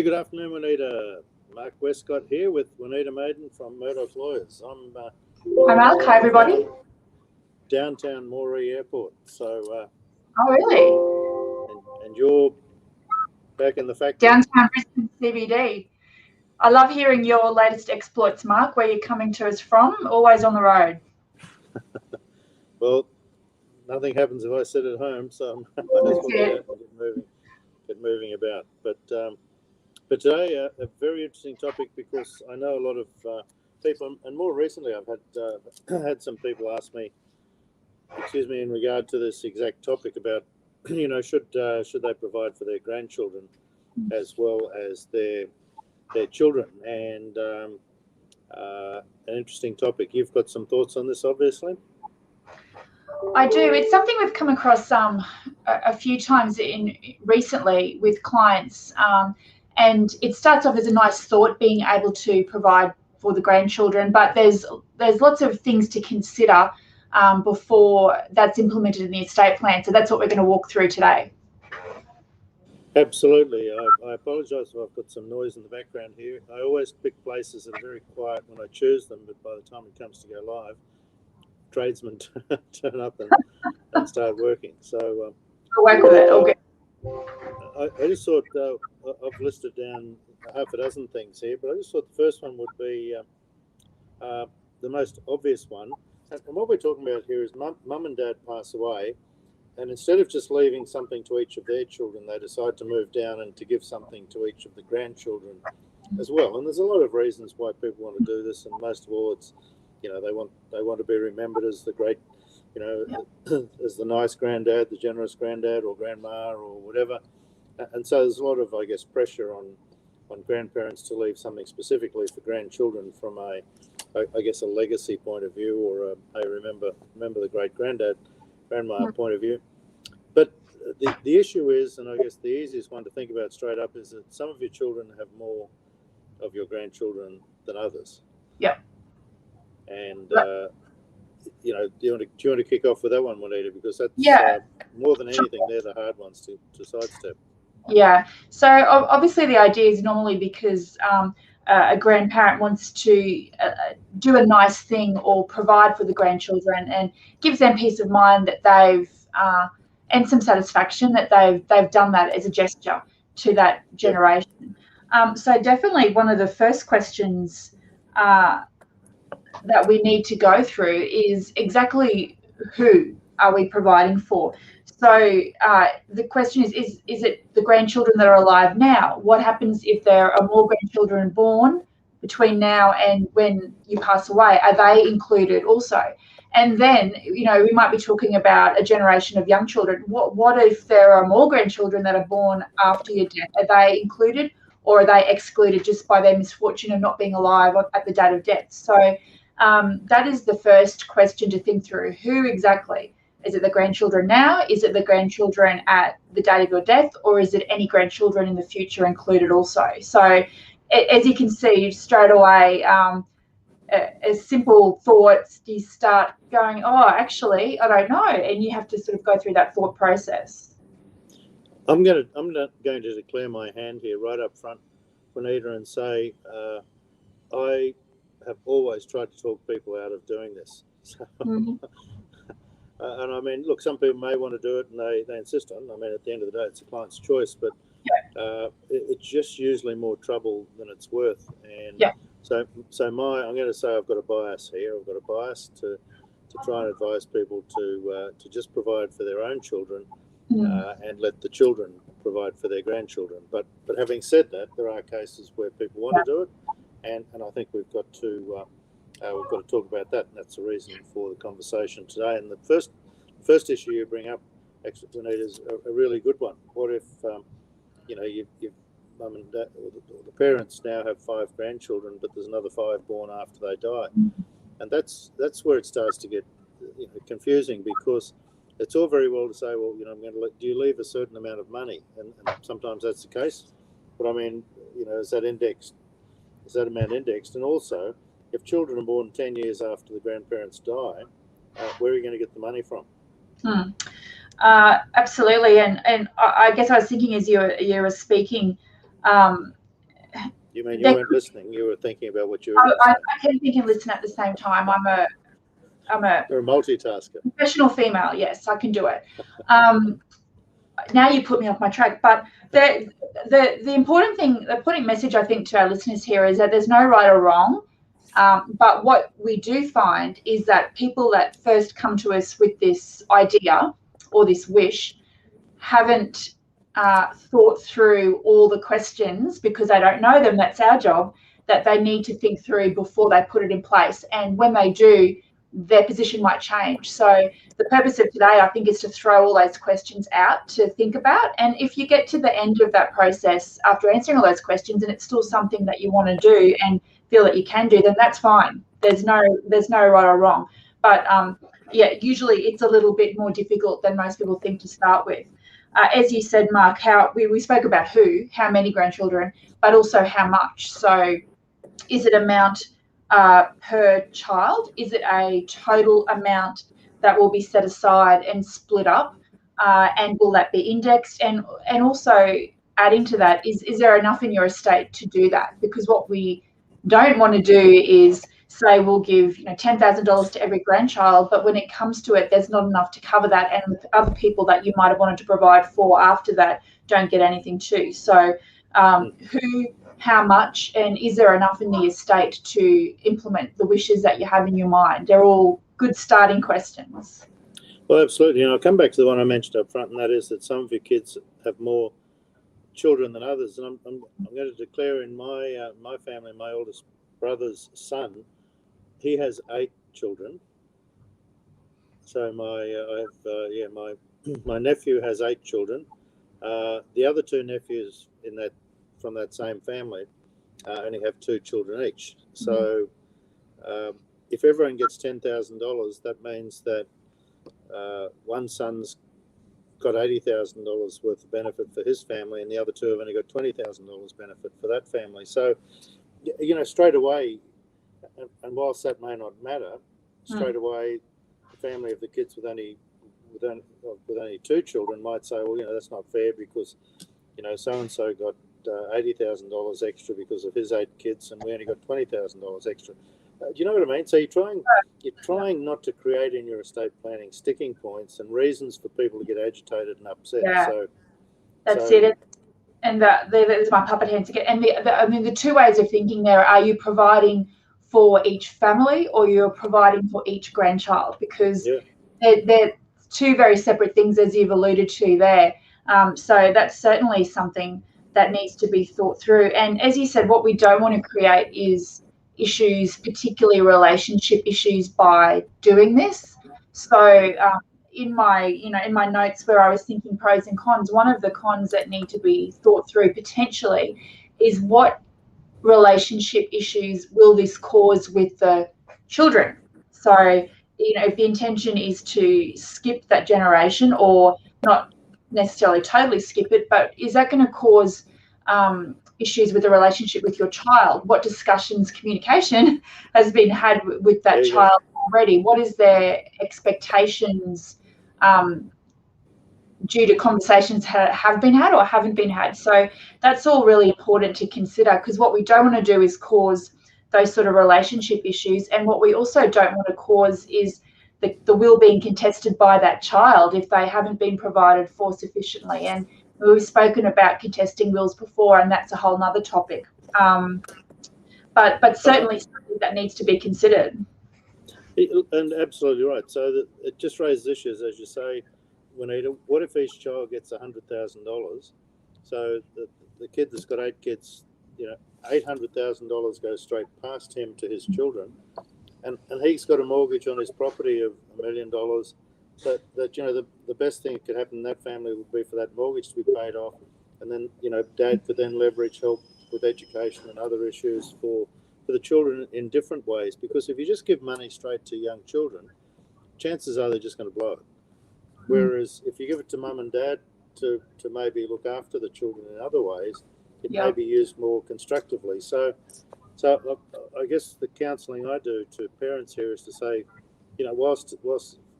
Hey, good afternoon, Juanita. Mark Westcott here with Juanita Maiden from Murdoch Lawyers. Hi, Mark. Hi, everybody. Downtown Moree Airport. So, oh, really? And you're back in the factory. Downtown Brisbane CBD. I love hearing your latest exploits, Mark. Where you're coming to us from? Always on the road. Well, nothing happens if I sit at home, so I might as well get moving about. But today, a very interesting topic, because I know a lot of people, and more recently I've had had some people ask me, in regard to this exact topic about, should they provide for their grandchildren as well as their children, and an interesting topic. You've got some thoughts on this, obviously. I do. It's something we've come across a few times recently with clients. And it starts off as a nice thought, being able to provide for the grandchildren, but there's lots of things to consider before that's implemented in the estate plan. So that's what we're going to walk through today. Absolutely. I apologise if I've got some noise in the background here. I always pick places that are very quiet when I choose them, but by the time it comes to go live, tradesmen turn up and start working. So I'll work with it. Okay. I just thought I've listed down half a dozen things here, but I just thought the first one would be the most obvious one. And what we're talking about here is mum and dad pass away, and instead of just leaving something to each of their children, they decide to move down and to give something to each of the grandchildren as well. And there's a lot of reasons why people want to do this, and most of all, it's they want to be remembered as the great, as the nice granddad, the generous granddad or grandma or whatever. And so there's a lot of, I guess, pressure on grandparents to leave something specifically for grandchildren from a legacy point of view, or a remember the great granddad, grandma point of view. But the issue is, and I guess the easiest one to think about straight up, is that some of your children have more of your grandchildren than others. Yeah. And do you want to kick off with that one, Juanita? Because that's more than anything, they're the hard ones to sidestep. Yeah. So obviously the idea is normally because a grandparent wants to do a nice thing or provide for the grandchildren, and gives them peace of mind that they've and some satisfaction that they've done that as a gesture to that generation. So definitely one of the first questions that we need to go through is exactly who are we providing for. So the question is it the grandchildren that are alive now? What happens if there are more grandchildren born between now and when you pass away? Are they included also? And then, we might be talking about a generation of young children. What if there are more grandchildren that are born after your death? Are they included, or are they excluded just by their misfortune of not being alive at the date of death? So that is the first question to think through. Who exactly? Is it the grandchildren now? Is it the grandchildren at the date of your death? Or is it any grandchildren in the future included also? So as you can see, straight away, as simple thoughts, you start going, oh, actually, I don't know. And you have to sort of go through that thought process. I'm going to declare my hand here right up front, Juanita, and say I have always tried to talk people out of doing this. So, and I mean, look, some people may want to do it and they insist on it. I mean, at the end of the day, it's a client's choice, but it's just usually more trouble than it's worth. And so I'm going to say I've got a bias here. I've got a bias to try and advise people to just provide for their own children and let the children provide for their grandchildren. But having said that, there are cases where people want to do it, and I think we've got to talk about that, and that's the reason for the conversation today. And the first issue you bring up, actually, Juanita, is a really good one. What if you've mum and dad, or the parents now have 5 grandchildren, but there's another 5 born after they die, and that's where it starts to get confusing, because it's all very well to say, well, I'm going to do you leave a certain amount of money, and sometimes that's the case, but I mean, is that amount indexed? And also, if children are born 10 years after the grandparents die, where are you going to get the money from? Absolutely, and I guess I was thinking as you were speaking, You mean you weren't listening? You were thinking about what you were going to say. I can think and listen at the same time. You're a multitasker. Professional female. Yes, I can do it. Now you put me off my track. But the important thing, the important message I think to our listeners here is that there's no right or wrong. But what we do find is that people that first come to us with this idea or this wish haven't thought through all the questions because they don't know them. That's our job, that they need to think through before they put it in place. And when they do, their position might change. So the purpose of today, I think, is to throw all those questions out to think about. And if you get to the end of that process after answering all those questions and it's still something that you want to do and feel that you can do, then that's fine. There's no right or wrong. But yeah, usually it's a little bit more difficult than most people think to start with. As you said, Mark, how we spoke about how many grandchildren, but also how much. So is it amount per child? Is it a total amount that will be set aside and split up? And will that be indexed? And also adding to that, is there enough in your estate to do that? Because what we don't want to do is say we'll give $10,000 to every grandchild, but when it comes to it, there's not enough to cover that, and other people that you might have wanted to provide for after that don't get anything too. So who, how much, and is there enough in the estate to implement the wishes that you have in your mind? They're all good starting questions. Well, absolutely. I'll come back to the one I mentioned up front, and that is that some of your kids have more children than others. And I'm going to declare in my family, my oldest brother's son, he has 8 children. So my nephew has 8 children. The other 2 nephews from that same family only have 2 children each. So if everyone gets $10,000, that means that one son's got $80,000 worth of benefit for his family, and the other 2 have only got $20,000 benefit for that family. So, straight away, and whilst that may not matter, straight away, the family of the kids with only 2 children might say, well, that's not fair because, so and so got $80,000 extra because of his 8 kids, and we only got $20,000 extra. Do you know what I mean? So you're trying not to create in your estate planning sticking points and reasons for people to get agitated and upset. Yeah, so that's it. And there's my puppet hands again. And the 2 ways of thinking there are: you providing for each family, or you're providing for each grandchild? Because they're 2 very separate things, as you've alluded to there. So that's certainly something that needs to be thought through. And as you said, what we don't want to create is issues, particularly relationship issues, by doing this. So in my notes where I was thinking pros and cons, one of the cons that need to be thought through potentially is what relationship issues will this cause with the children. So if the intention is to skip that generation, or not necessarily totally skip it, but is that going to cause issues with the relationship with your child? What discussions, communication has been had with that child already? What is their expectations due to conversations have been had or haven't been had? So that's all really important to consider, because what we don't want to do is cause those sort of relationship issues. And what we also don't want to cause is the will being contested by that child if they haven't been provided for sufficiently. And we've spoken about contesting wills before, and that's a whole nother topic. But certainly something that needs to be considered. And absolutely right. So it just raises issues, as you say, Juanita. What if each child gets $100,000? So the kid that's got 8 kids, $800,000 goes straight past him to his children, and he's got a mortgage on his property of $1 million. That the best thing that could happen in that family would be for that mortgage to be paid off, and then Dad could then leverage help with education and other issues for the children in different ways. Because if you just give money straight to young children, chances are they're just going to blow it. Whereas if you give it to mum and dad to maybe look after the children in other ways, it may be used more constructively. So I guess the counselling I do to parents here is to say, whilst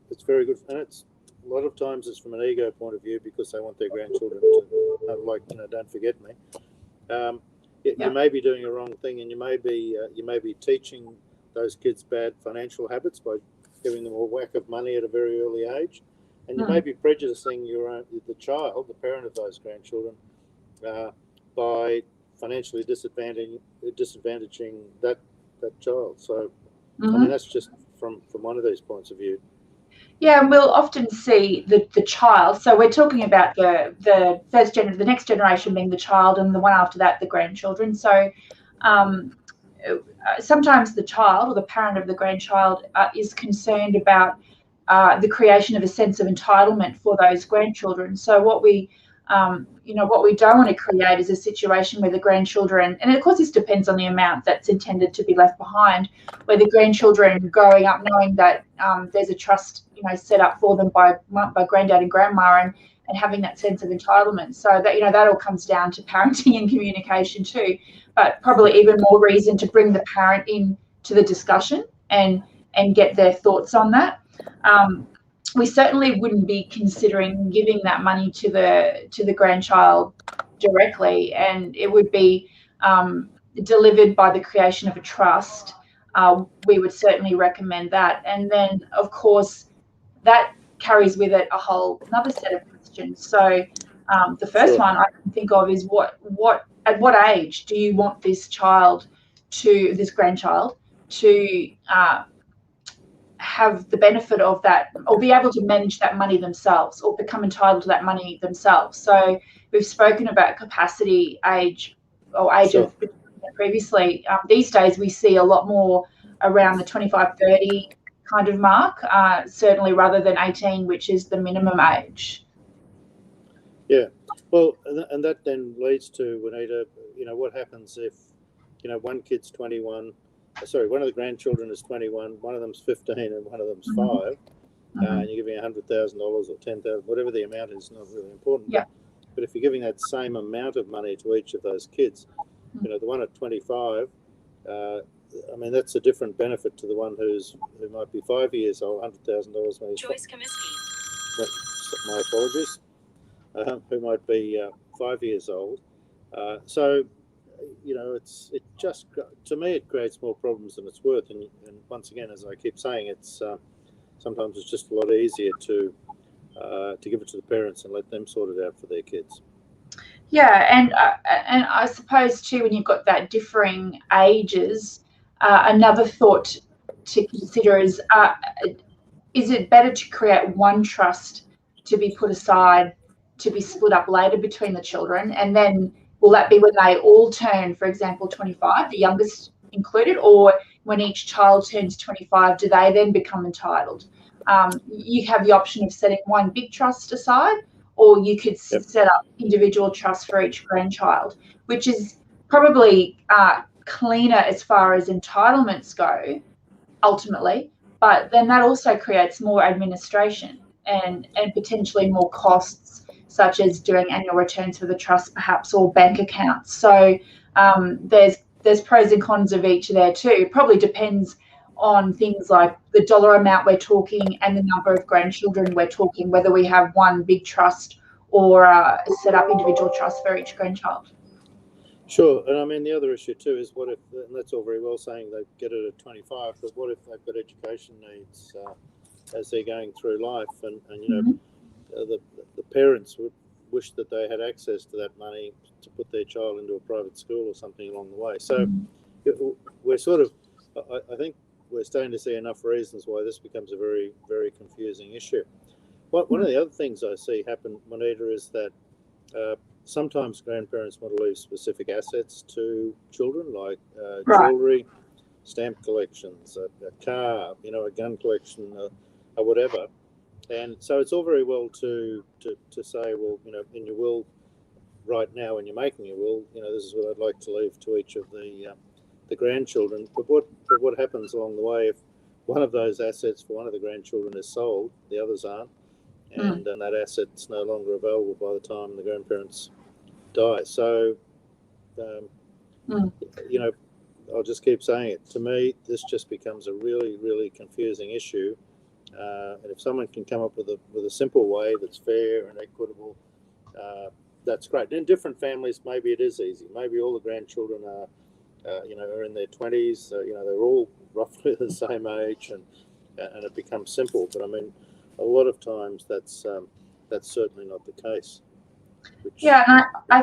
it's very good, and it's a lot of times it's from an ego point of view because they want their grandchildren to don't forget me. you may be doing a wrong thing, and you may be teaching those kids bad financial habits by giving them a whack of money at a very early age, and you may be prejudicing the child, the parent of those grandchildren, by financially disadvantaging that child. So, I mean, that's just from one of these points of view. Yeah, and we'll often see the child. So we're talking about the next generation being the child, and the one after that, the grandchildren. So sometimes the child or the parent of the grandchild is concerned about the creation of a sense of entitlement for those grandchildren. So what we don't want to create is a situation where the grandchildren, and of course this depends on the amount that's intended to be left behind, where the grandchildren growing up knowing that there's a trust, set up for them by granddad and grandma, and having that sense of entitlement. So that, that all comes down to parenting and communication too, but probably even more reason to bring the parent in to the discussion and get their thoughts on that. We certainly wouldn't be considering giving that money to the grandchild directly, and it would be delivered by the creation of a trust. We would certainly recommend that. And then, of course, that carries with it a whole another set of questions. So the first one I can think of is at what age do you want this grandchild to have the benefit of that, or be able to manage that money themselves, or become entitled to that money themselves? So we've spoken about capacity age of previously. These days we see a lot more around the 25-30 kind of mark, certainly rather than 18, which is the minimum age. Yeah, well, and that then leads to, Juanita, what happens if, one kid's 21, one of the grandchildren is 21, one of them's 15 and one of them's 5, and you're giving $100,000 or $10,000, whatever the amount is, not really important. Yeah. But if you're giving that same amount of money to each of those kids, the one at 25, I mean, that's a different benefit to the one who might be 5 years old, $100,000. Joyce Comiskey. My apologies. Who might be 5 years old. So, it just, to me, it creates more problems than it's worth. And once again, as I keep saying, it's sometimes it's just a lot easier to give it to the parents and let them sort it out for their kids. Yeah, and I suppose too, when you've got that differing ages, another thought to consider is it better to create one trust to be put aside to be split up later between the children, and then will that be when they all turn, for example, 25, the youngest included, or when each child turns 25, do they then become entitled? You have the option of setting one big trust aside, or you could set up individual trusts for each grandchild, which is probably cleaner as far as entitlements go, ultimately, but then that also creates more administration and potentially more costs, such as doing annual returns for the trust, perhaps, or bank accounts. So there's pros and cons of each there too. It probably depends on things like the dollar amount we're talking and the number of grandchildren we're talking, whether we have one big trust or set up individual trusts for each grandchild. Sure, and I mean the other issue too is what if, and that's all very well saying they get it at 25, but what if they've got education needs as they're going through life, and the parents would wish that they had access to that money to put their child into a private school or something along the way. So we're sort of, I think we're starting to see enough reasons why this becomes a very, very confusing issue. One of the other things I see happen, Juanita, is that sometimes grandparents want to leave specific assets to children, like jewellery, stamp collections, a car, a gun collection, or whatever. And so it's all very well to say, well, in your will right now, when you're making your will, this is what I'd like to leave to each of the grandchildren. But what happens along the way if one of those assets for one of the grandchildren is sold, the others aren't, and that asset's no longer available by the time the grandparents die. So, I'll just keep saying it. To me, this just becomes a really, really confusing issue. And if someone can come up with a simple way that's fair and equitable, that's great. In different families, maybe it is easy. Maybe all the grandchildren are, are in their 20s. They're all roughly the same age, and it becomes simple. But I mean, a lot of times that's certainly not the case. Yeah, and I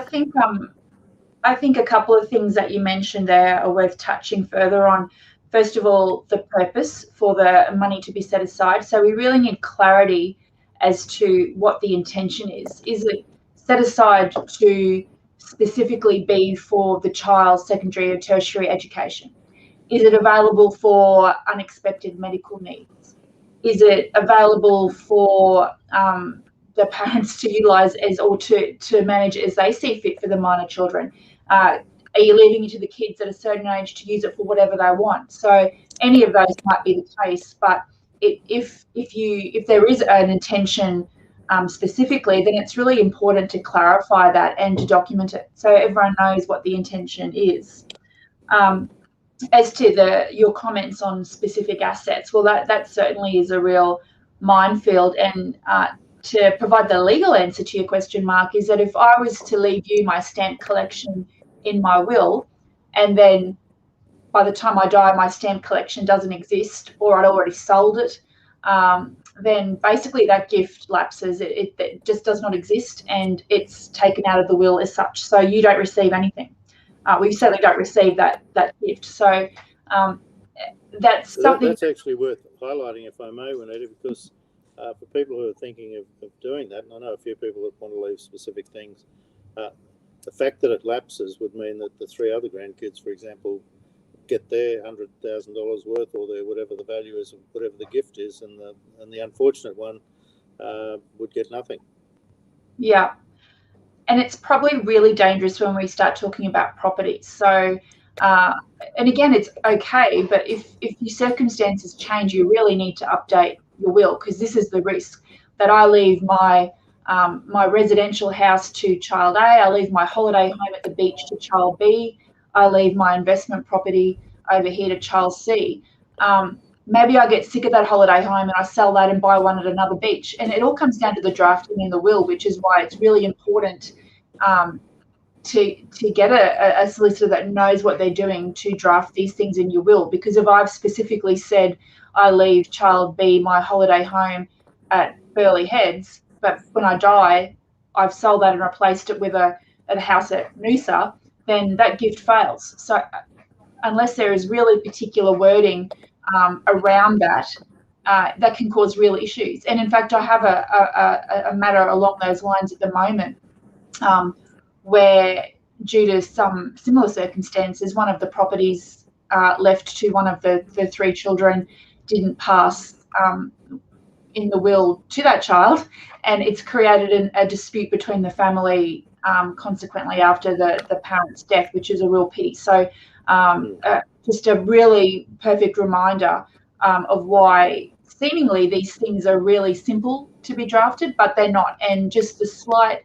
think a couple of things that you mentioned there are worth touching further on. First of all, the purpose for the money to be set aside. So we really need clarity as to what the intention is. Is it set aside to specifically be for the child's secondary or tertiary education? Is it available for unexpected medical needs? Is it available for the parents to utilise or to manage as they see fit for the minor children? Are you leaving it to the kids at a certain age to use it for whatever they want? So any of those might be the case, but if there is an intention specifically, then it's really important to clarify that and to document it so everyone knows what the intention is. As to your comments on specific assets, well, that certainly is a real minefield. And to provide the legal answer to your question, Mark, is that if I was to leave you my stamp collection in my will, and then by the time I die, my stamp collection doesn't exist, or I'd already sold it, then basically that gift lapses. It just does not exist, and it's taken out of the will as such. So you don't receive anything. We certainly don't receive that gift. So that's something. That's actually worth highlighting, if I may, Juanita, because for people who are thinking of doing that, and I know a few people that want to leave specific things, the fact that it lapses would mean that the three other grandkids, for example, get their $100,000 worth, or their whatever the value is of whatever the gift is, and the unfortunate one would get nothing. Yeah. And it's probably really dangerous when we start talking about property. So, and again, it's okay, but if your circumstances change, you really need to update your will, because this is the risk that I leave my residential house to child A, I leave my holiday home at the beach to child B, I leave my investment property over here to child C. Maybe I get sick of that holiday home and I sell that and buy one at another beach. And it all comes down to the drafting in the will, which is why it's really important to get a solicitor that knows what they're doing to draft these things in your will. Because if I've specifically said I leave child B my holiday home at Burleigh Heads, but when I die, I've sold that and replaced it with a house at Noosa, then that gift fails. So unless there is really particular wording around that, that can cause real issues. And in fact, I have a matter along those lines at the moment, where due to some similar circumstances, one of the properties left to one of the three children didn't pass in the will to that child, and it's created a dispute between the family consequently after the parent's death, which is a real pity. So just a really perfect reminder of why seemingly these things are really simple to be drafted, but they're not. And just the slight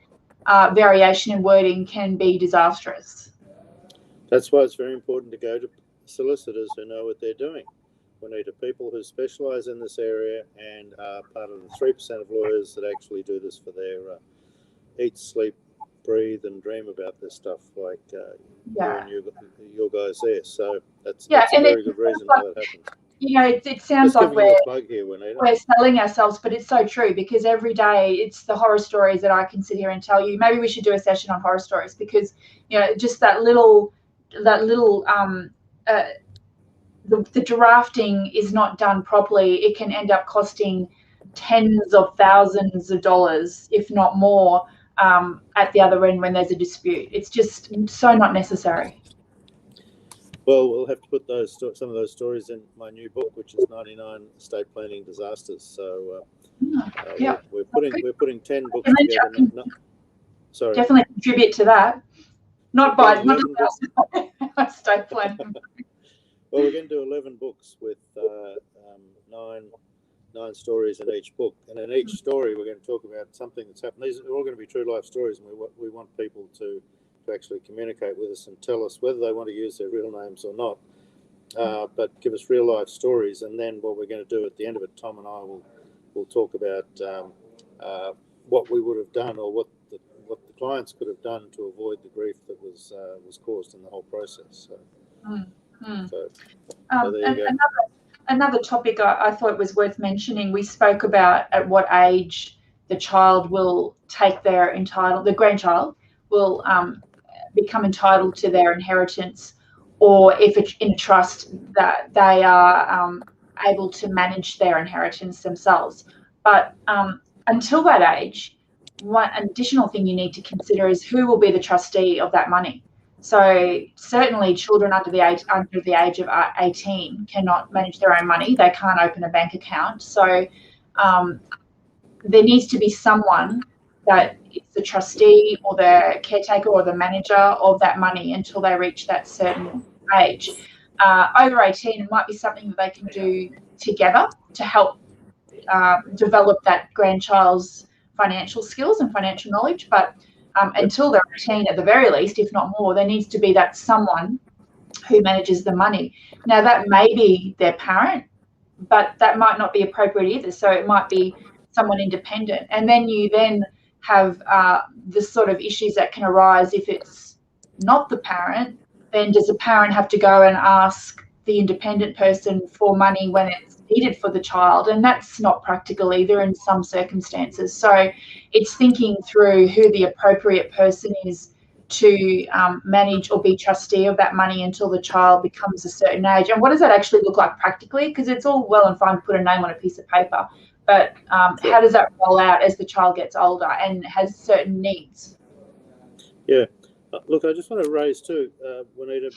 variation in wording can be disastrous. That's why it's very important to go to solicitors who know what they're doing. We need people who specialise in this area and are part of the 3% of lawyers that actually do this for their eat, sleep, breathe and dream about this stuff, like you and your guys there. So that's a very good reason why that happens. You know, it sounds like we're selling ourselves, but it's so true, because every day it's the horror stories that I can sit here and tell you. Maybe we should do a session on horror stories, because just that little the drafting is not done properly. It can end up costing tens of thousands of dollars, if not more, at the other end when there's a dispute. It's just so not necessary. Well, we'll have to put some of those stories in my new book, which is 99 Estate Planning Disasters. So we're putting 10 books together. Sorry. Definitely contribute to that. Not estate planning. Well, we're going to do 11 books with nine stories in each book, and in each story we're going to talk about something that's happened. These are all going to be true life stories, and we want people to actually communicate with us and tell us whether they want to use their real names or not, but give us real life stories. And then what we're going to do at the end of it, Tom and I will talk about what we would have done, or what the clients could have done to avoid the grief that was caused in the whole process. So, so there you go. Another topic I thought was worth mentioning, we spoke about at what age the child will take the grandchild will become entitled to their inheritance, or if it's in a trust that they are able to manage their inheritance themselves. But until that age, one additional thing you need to consider is who will be the trustee of that money. So certainly children under the age of 18 cannot manage their own money. They can't open a bank account. So there needs to be someone that is the trustee or the caretaker or the manager of that money until they reach that certain age. Over 18, it might be something that they can do together to help develop that grandchild's financial skills and financial knowledge. But until they're 18, at the very least, if not more, there needs to be that someone who manages the money. Now, that may be their parent, but that might not be appropriate either. So it might be someone independent. And then you have the sort of issues that can arise if it's not the parent. Then does the parent have to go and ask the independent person for money when it's needed for the child? And that's not practical either in some circumstances. So it's thinking through who the appropriate person is to manage or be trustee of that money until the child becomes a certain age. And what does that actually look like practically? Because it's all well and fine to put a name on a piece of paper, but how does that roll out as the child gets older and has certain needs? Yeah. Look, I just want to raise too, Juanita,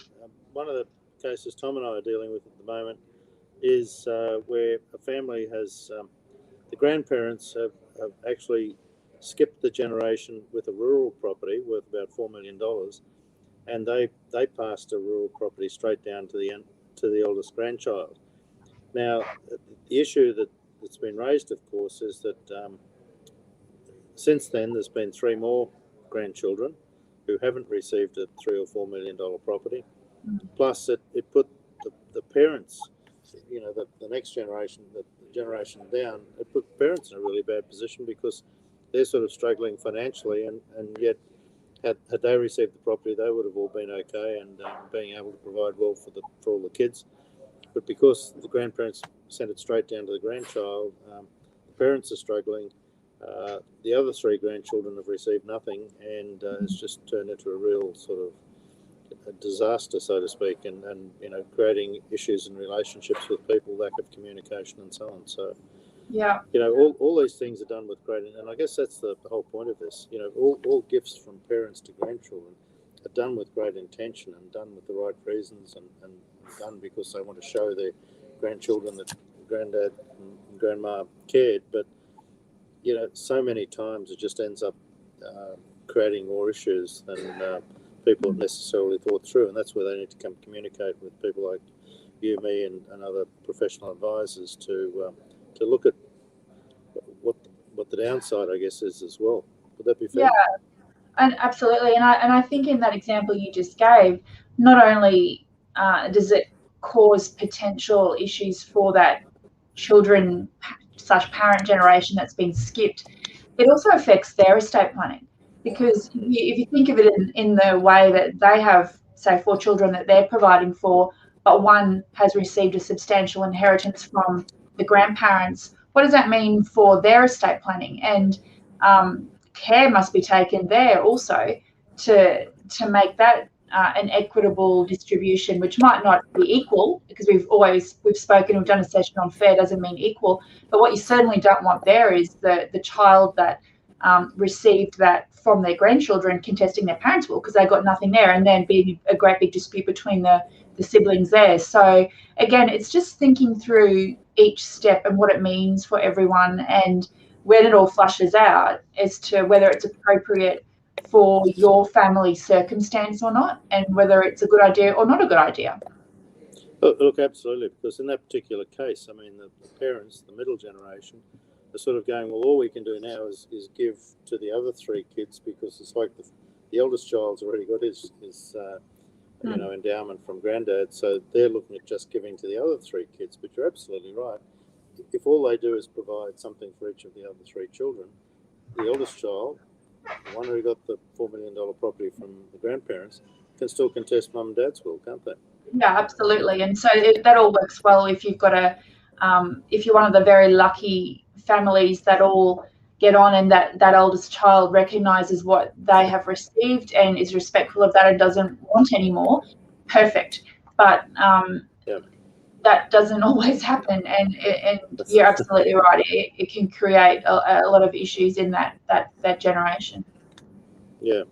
one of the cases Tom and I are dealing with at the moment is where a family has, the grandparents have actually skipped the generation with a rural property worth about $4 million, and they passed a rural property straight down to the oldest grandchild. Now, the issue that's been raised, of course, is that since then there's been 3 more grandchildren who haven't received a $3 or $4 million property. Plus, it put the parents, the next generation, the generation down, it put parents in a really bad position because they're sort of struggling financially, and yet had they received the property, they would have all been okay and being able to provide well for all the kids. But because the grandparents sent it straight down to the grandchild, the parents are struggling. The other 3 grandchildren have received nothing, and it's just turned into a real sort of a disaster, so to speak, and creating issues in relationships with people, lack of communication, and so on. So, yeah, all these things are done with great, and I guess that's the whole point of this. All gifts from parents to grandchildren are done with great intention and done with the right reasons, and done because they want to show their grandchildren that granddad and grandma cared. But so many times it just ends up creating more issues than people have necessarily thought through, and that's where they need to come communicate with people like you, me, and other professional advisors to look at what the downside, I guess, is as well. Would that be fair? Yeah, and absolutely. And I think in that example you just gave, not only does it cause potential issues for that children/parent generation that's been skipped, it also affects their estate planning. Because if you think of it in the way that they have, say, 4 children that they're providing for, but one has received a substantial inheritance from the grandparents, what does that mean for their estate planning? And care must be taken there also to make that an equitable distribution, which might not be equal, because we've spoken, we've done a session on fair doesn't mean equal, but what you certainly don't want there is the child that received that from their grandchildren contesting their parents' will because they got nothing there, and then being a great big dispute between the siblings there. So again, it's just thinking through each step and what it means for everyone, and when it all flushes out as to whether it's appropriate for your family circumstance or not, and whether it's a good idea or not a good idea. Look, absolutely, because in that particular case, I mean, the parents, the middle generation, are sort of going, well, all we can do now is give to the other 3 kids, because it's like the eldest child's already got his endowment from granddad, so they're looking at just giving to the other 3 kids. But you're absolutely right. If all they do is provide something for each of the other 3 children, the eldest child the one who got the $4 million property from the grandparents can still contest mum and dad's will, can't they? Yeah, absolutely. And so that all works well if you've got if you're one of the very lucky families that all get on and that oldest child recognises what they have received and is respectful of that and doesn't want any more. Perfect. But that doesn't always happen, and you're absolutely right. It can create a lot of issues in that generation. Yeah.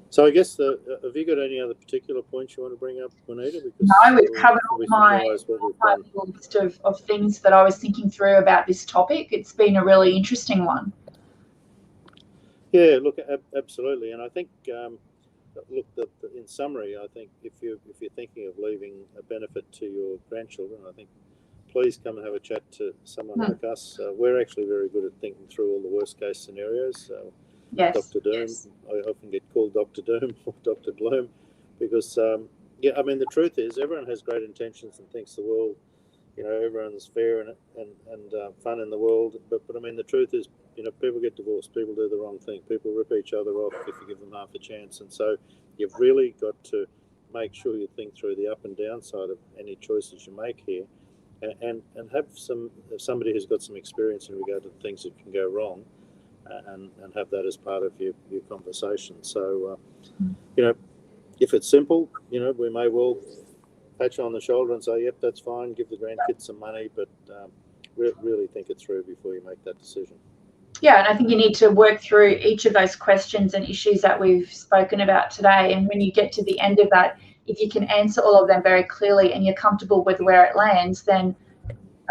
So I guess have you got any other particular points you want to bring up, Juanita? Because no, we've covered all my list of things that I was thinking through about this topic. It's been a really interesting one. Yeah, look, absolutely, and I think look, in summary, I think if you're thinking of leaving a benefit to your grandchildren, I think please come and have a chat to someone like us. We're actually very good at thinking through all the worst case scenarios. Yes. Dr. Doom, yes. I often get called Dr. Doom or Dr. Gloom because, yeah, I mean, the truth is everyone has great intentions and thinks the world, you know, everyone's fair and fun in the world. But I mean, the truth is, you know, people get divorced, people do the wrong thing, people rip each other off if you give them half a chance. And so you've really got to make sure you think through the up and down side of any choices you make here and have somebody who's got some experience in regard to things that can go wrong. And have that as part of your conversation. So, you know, if it's simple, you know, we may well pat you on the shoulder and say, yep, that's fine, give the grandkids some money, but really think it through before you make that decision. Yeah, and I think you need to work through each of those questions and issues that we've spoken about today. And when you get to the end of that, if you can answer all of them very clearly and you're comfortable with where it lands, then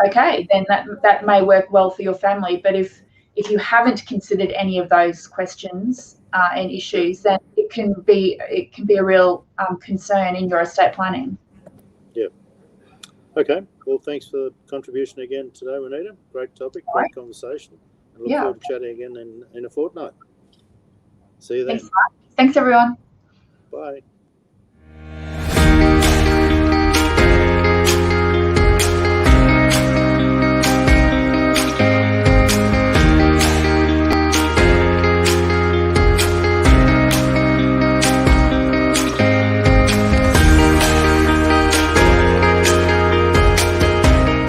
okay, then that may work well for your family. But if you haven't considered any of those questions and issues, then it can be a real concern in your estate planning. Yeah. Okay. Well, thanks for the contribution again today, Juanita. Great topic, great conversation. I look forward to chatting again in a fortnight. See you then. Thanks everyone. Bye.